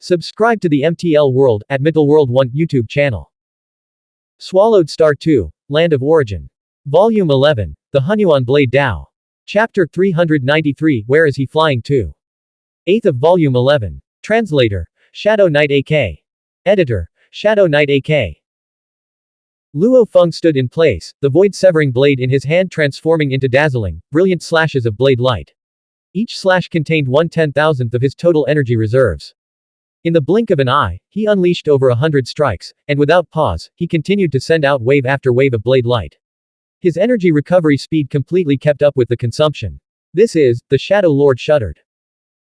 Subscribe to the MTL World at Mythal World 1 YouTube channel. Swallowed Star 2, Land of Origin. Volume 11, The Xuanhuan Blade Dao. Chapter 393, Where is he flying to? 8th of Volume 11. Translator, Shadow Knight AK. Editor, Shadow Knight AK. Luo Feng stood in place, the void-severing blade in his hand transforming into dazzling, brilliant slashes of blade light. Each slash contained 1/10,000th of his total energy reserves. In the blink of an eye, he unleashed over 100 strikes, and without pause, he continued to send out wave after wave of blade light. His energy recovery speed completely kept up with the consumption. This is, the Shadow Lord shuddered.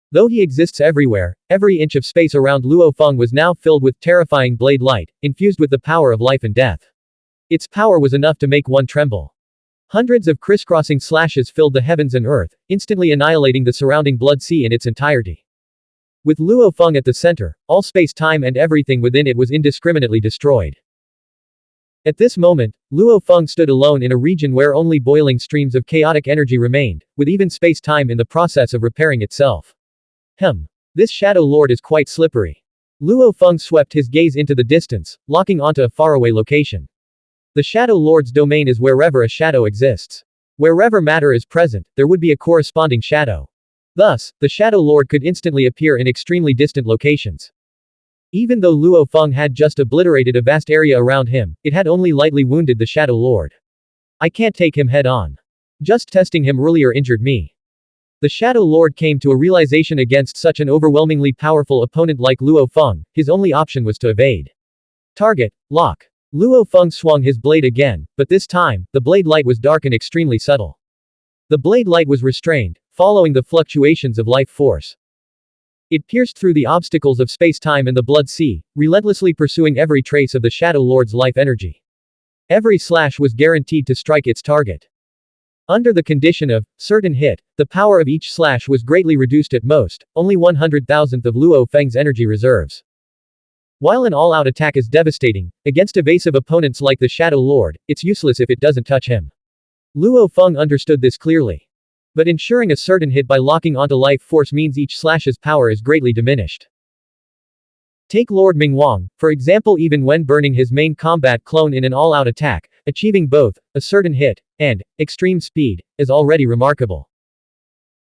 Though he exists everywhere, every inch of space around Luo Feng was now filled with terrifying blade light, infused with the power of life and death. Its power was enough to make one tremble. Hundreds of crisscrossing slashes filled the heavens and earth, instantly annihilating the surrounding blood sea in its entirety. With Luo Feng at the center, all space-time and everything within it was indiscriminately destroyed. At this moment, Luo Feng stood alone in a region where only boiling streams of chaotic energy remained, with even space-time in the process of repairing itself. This Shadow Lord is quite slippery. Luo Feng swept his gaze into the distance, locking onto a faraway location. The Shadow Lord's domain is wherever a shadow exists. Wherever matter is present, there would be a corresponding shadow. Thus, the Shadow Lord could instantly appear in extremely distant locations. Even though Luo Feng had just obliterated a vast area around him, it had only lightly wounded the Shadow Lord. I can't take him head on. Just testing him earlier injured me. The Shadow Lord came to a realization against such an overwhelmingly powerful opponent like Luo Feng, his only option was to evade. Target, lock. Luo Feng swung his blade again, but this time, the blade light was dark and extremely subtle. The blade light was restrained, following the fluctuations of life force. It pierced through the obstacles of space-time and the blood sea, relentlessly pursuing every trace of the Shadow Lord's life energy. Every slash was guaranteed to strike its target. Under the condition of certain hit, the power of each slash was greatly reduced at most, only 100,000th of Luo Feng's energy reserves. While an all-out attack is devastating, against evasive opponents like the Shadow Lord, it's useless if it doesn't touch him. Luo Feng understood this clearly. But ensuring a certain hit by locking onto life force means each slash's power is greatly diminished. Take Lord Mingwang, for example, even when burning his main combat clone in an all-out attack, achieving both a certain hit and extreme speed is already remarkable.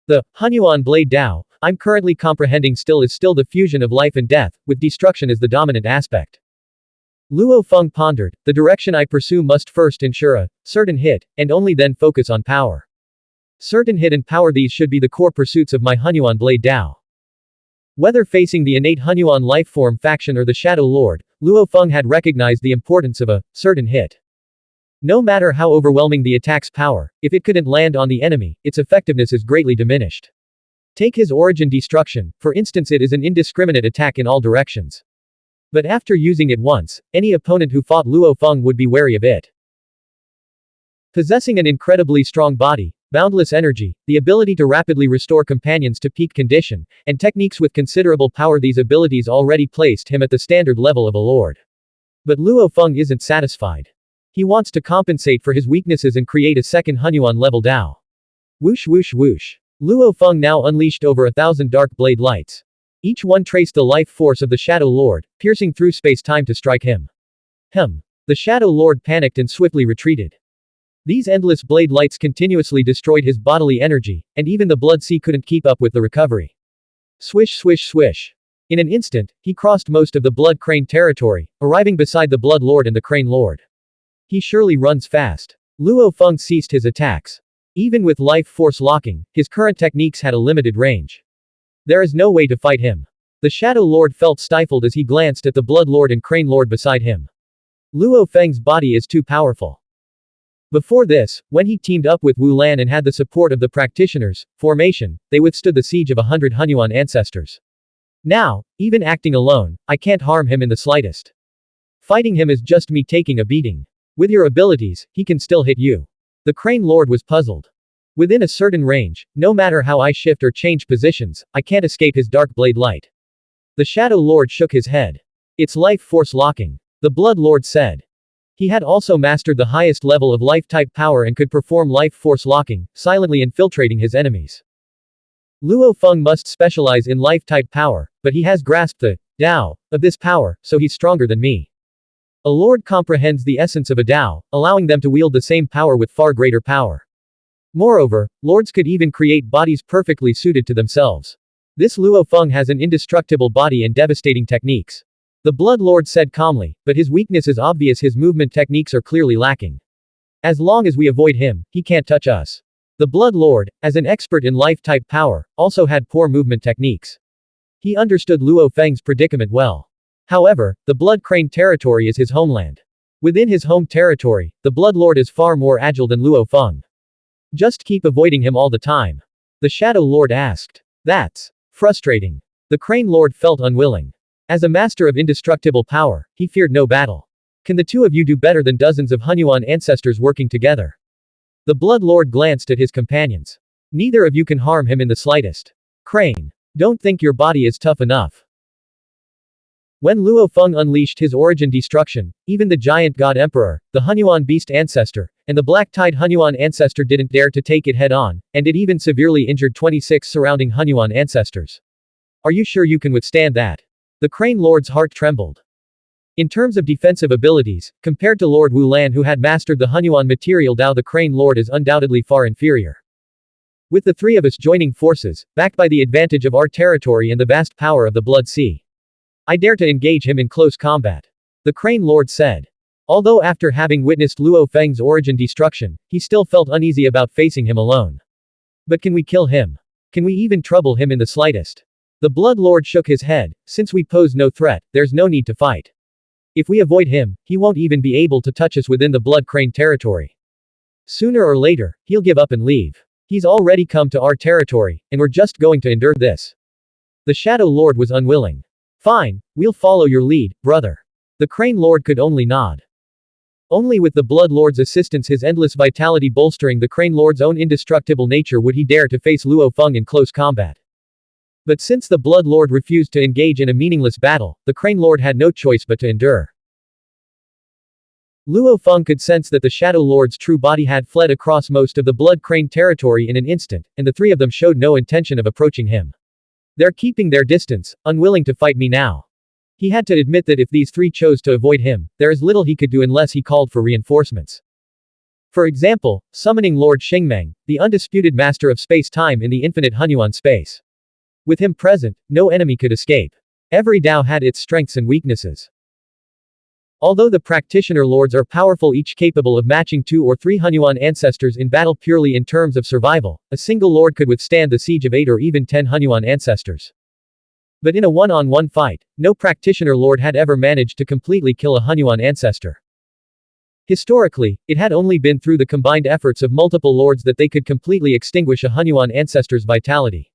The Xuanhuan Blade Dao I'm currently comprehending is still the fusion of life and death, with destruction as the dominant aspect. Luo Feng pondered, the direction I pursue must first ensure a certain hit, and only then focus on power. Certain hit and power, these should be the core pursuits of my Xuanhuan Blade Dao. Whether facing the innate Xuanhuan lifeform faction or the Shadow Lord, Luo Feng had recognized the importance of a certain hit. No matter how overwhelming the attack's power, if it couldn't land on the enemy, its effectiveness is greatly diminished. Take his origin destruction, for instance, it is an indiscriminate attack in all directions. But after using it once, any opponent who fought Luo Feng would be wary of it. Possessing an incredibly strong body, boundless energy, the ability to rapidly restore companions to peak condition, and techniques with considerable power, these abilities already placed him at the standard level of a lord. But Luo Feng isn't satisfied. He wants to compensate for his weaknesses and create a second Xuanhuan level Dao. Whoosh whoosh whoosh. Luo Feng now unleashed over 1,000 dark blade lights. Each one traced the life force of the Shadow Lord, piercing through space-time to strike him. The Shadow Lord panicked and swiftly retreated. These endless blade lights continuously destroyed his bodily energy, and even the blood sea couldn't keep up with the recovery. Swish swish swish. In an instant, he crossed most of the Blood Crane territory, arriving beside the Blood Lord and the Crane Lord. He surely runs fast. Luo Feng ceased his attacks. Even with life force locking, his current techniques had a limited range. There is no way to fight him. The Shadow Lord felt stifled as he glanced at the Blood Lord and Crane Lord beside him. Luo Feng's body is too powerful. Before this, when he teamed up with Wu Lan and had the support of the practitioners' formation, they withstood the siege of 100 Xuanhuan ancestors. Now, even acting alone, I can't harm him in the slightest. Fighting him is just me taking a beating. With your abilities, he can still hit you. The Crane Lord was puzzled. Within a certain range, no matter how I shift or change positions, I can't escape his dark blade light. The Shadow Lord shook his head. It's life force locking. The Blood Lord said. He had also mastered the highest level of life-type power and could perform life force locking, silently infiltrating his enemies. Luo Feng must specialize in life-type power, but he has grasped the Dao, of this power, so he's stronger than me. A lord comprehends the essence of a Dao, allowing them to wield the same power with far greater power. Moreover, lords could even create bodies perfectly suited to themselves. This Luo Feng has an indestructible body and devastating techniques. The Blood Lord said calmly, but his weakness is obvious, his movement techniques are clearly lacking. As long as we avoid him, he can't touch us. The Blood Lord, as an expert in life-type power, also had poor movement techniques. He understood Luo Feng's predicament well. However, the Blood Crane territory is his homeland. Within his home territory, the Blood Lord is far more agile than Luo Feng. Just keep avoiding him all the time. The Shadow Lord asked. That's frustrating. The Crane Lord felt unwilling. As a master of indestructible power, he feared no battle. Can the two of you do better than dozens of Xuanhuan ancestors working together? The Blood Lord glanced at his companions. Neither of you can harm him in the slightest. Crane. Don't think your body is tough enough. When Luo Feng unleashed his origin destruction, even the giant god emperor, the Xuanhuan beast ancestor, and the black-tide Xuanhuan ancestor didn't dare to take it head-on, and it even severely injured 26 surrounding Xuanhuan ancestors. Are you sure you can withstand that? The Crane Lord's heart trembled. In terms of defensive abilities, compared to Lord Wu Lan who had mastered the Xuanhuan material Dao, the Crane Lord is undoubtedly far inferior. With the three of us joining forces, backed by the advantage of our territory and the vast power of the Blood Sea, I dare to engage him in close combat. The Crane Lord said. Although after having witnessed Luo Feng's origin destruction, he still felt uneasy about facing him alone. But can we kill him? Can we even trouble him in the slightest? The Blood Lord shook his head. Since we pose no threat, there's no need to fight. If we avoid him, he won't even be able to touch us within the Blood Crane territory. Sooner or later, he'll give up and leave. He's already come to our territory, and we're just going to endure this. The Shadow Lord was unwilling. Fine, we'll follow your lead, brother. The Crane Lord could only nod. Only with the Blood Lord's assistance, his endless vitality bolstering the Crane Lord's own indestructible nature, would he dare to face Luo Feng in close combat. But since the Blood Lord refused to engage in a meaningless battle, the Crane Lord had no choice but to endure. Luo Feng could sense that the Shadow Lord's true body had fled across most of the Blood Crane territory in an instant, and the three of them showed no intention of approaching him. They're keeping their distance, unwilling to fight me now. He had to admit that if these three chose to avoid him, there is little he could do unless he called for reinforcements. For example, summoning Lord Xingmeng, the undisputed master of space-time in the infinite Xuanhuan space. With him present, no enemy could escape. Every Dao had its strengths and weaknesses. Although the practitioner lords are powerful, each capable of matching 2 or 3 Xuanhuan ancestors in battle purely in terms of survival, a single lord could withstand the siege of 8 or even 10 Xuanhuan ancestors. But in a one-on-one fight, no practitioner lord had ever managed to completely kill a Xuanhuan ancestor. Historically, it had only been through the combined efforts of multiple lords that they could completely extinguish a Xuanhuan ancestor's vitality.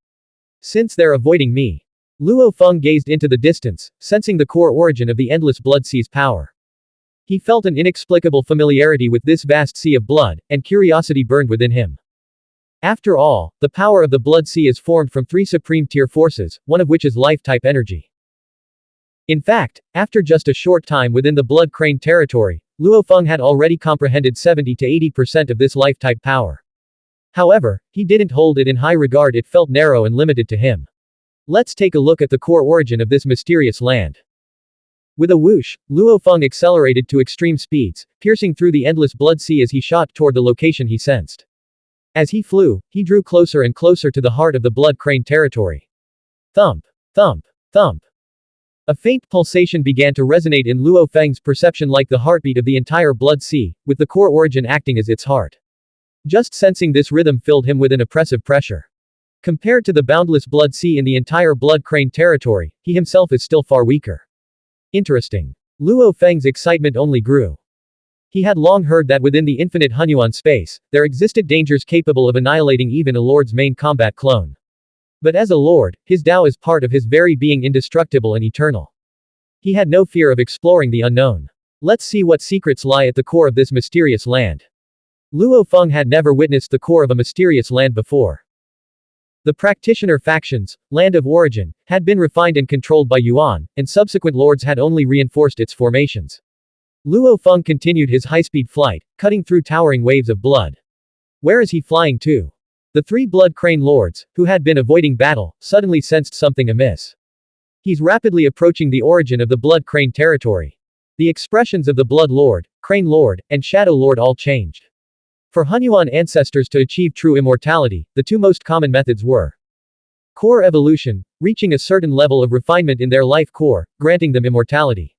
Since they're avoiding me. Luo Feng gazed into the distance, sensing the core origin of the endless blood sea's power. He felt an inexplicable familiarity with this vast sea of blood, and curiosity burned within him. After all, the power of the Blood Sea is formed from 3 supreme-tier forces, one of which is life-type energy. In fact, after just a short time within the Blood Crane territory, Luo Feng had already comprehended 70 to 80% of this life-type power. However, he didn't hold it in high regard, it felt narrow and limited to him. Let's take a look at the core origin of this mysterious land. With a whoosh, Luo Feng accelerated to extreme speeds, piercing through the endless blood sea as he shot toward the location he sensed. As he flew, he drew closer and closer to the heart of the Blood Crane territory. Thump, thump, thump. A faint pulsation began to resonate in Luo Feng's perception like the heartbeat of the entire blood sea, with the core origin acting as its heart. Just sensing this rhythm filled him with an oppressive pressure. Compared to the boundless blood sea in the entire Blood Crane territory, he himself is still far weaker. Interesting. Luo Feng's excitement only grew. He had long heard that within the infinite Xuanhuan space, there existed dangers capable of annihilating even a lord's main combat clone. But as a lord, his Dao is part of his very being, indestructible and eternal. He had no fear of exploring the unknown. Let's see what secrets lie at the core of this mysterious land. Luo Feng had never witnessed the core of a mysterious land before. The practitioner factions, land of origin, had been refined and controlled by Yuan, and subsequent lords had only reinforced its formations. Luo Feng continued his high-speed flight, cutting through towering waves of blood. Where is he flying to? The 3 Blood Crane lords, who had been avoiding battle, suddenly sensed something amiss. He's rapidly approaching the origin of the Blood Crane territory. The expressions of the Blood Lord, Crane Lord, and Shadow Lord all changed. For Xuanhuan ancestors to achieve true immortality, the two most common methods were core evolution, reaching a certain level of refinement in their life core, granting them immortality.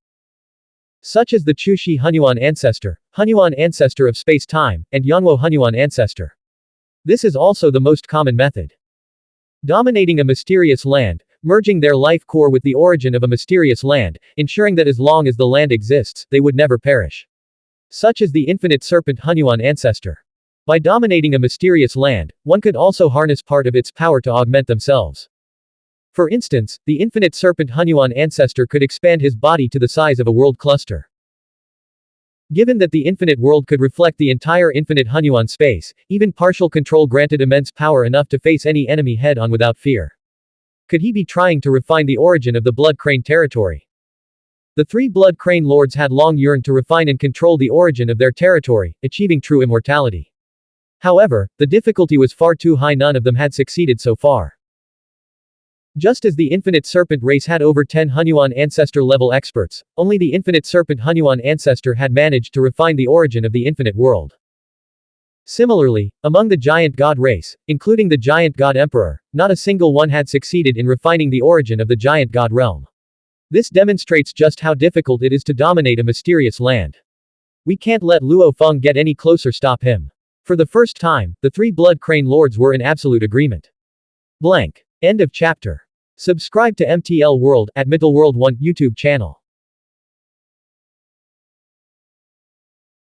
Such as the Chushi Xuanhuan ancestor of space-time, and Yangwo Xuanhuan ancestor. This is also the most common method. Dominating a mysterious land, merging their life core with the origin of a mysterious land, ensuring that as long as the land exists, they would never perish. Such as the Infinite Serpent Xuanhuan ancestor. By dominating a mysterious land, one could also harness part of its power to augment themselves. For instance, the Infinite Serpent Xuanhuan ancestor could expand his body to the size of a world cluster. Given that the infinite world could reflect the entire infinite Xuanhuan space, even partial control granted immense power enough to face any enemy head-on without fear. Could he be trying to refine the origin of the Blood Crane territory? The three Blood Crane lords had long yearned to refine and control the origin of their territory, achieving true immortality. However, the difficulty was far too high, none of them had succeeded so far. Just as the Infinite Serpent race had over 10 Xuanhuan ancestor-level experts, only the Infinite Serpent Xuanhuan ancestor had managed to refine the origin of the infinite world. Similarly, among the Giant God race, including the Giant God Emperor, not a single one had succeeded in refining the origin of the Giant God realm. This demonstrates just how difficult it is to dominate a mysterious land. We can't let Luo Feng get any closer, stop him. For the first time, the three Blood Crane lords were in absolute agreement. Blank. End of chapter. Subscribe to MTL World at Middle World 1 YouTube channel.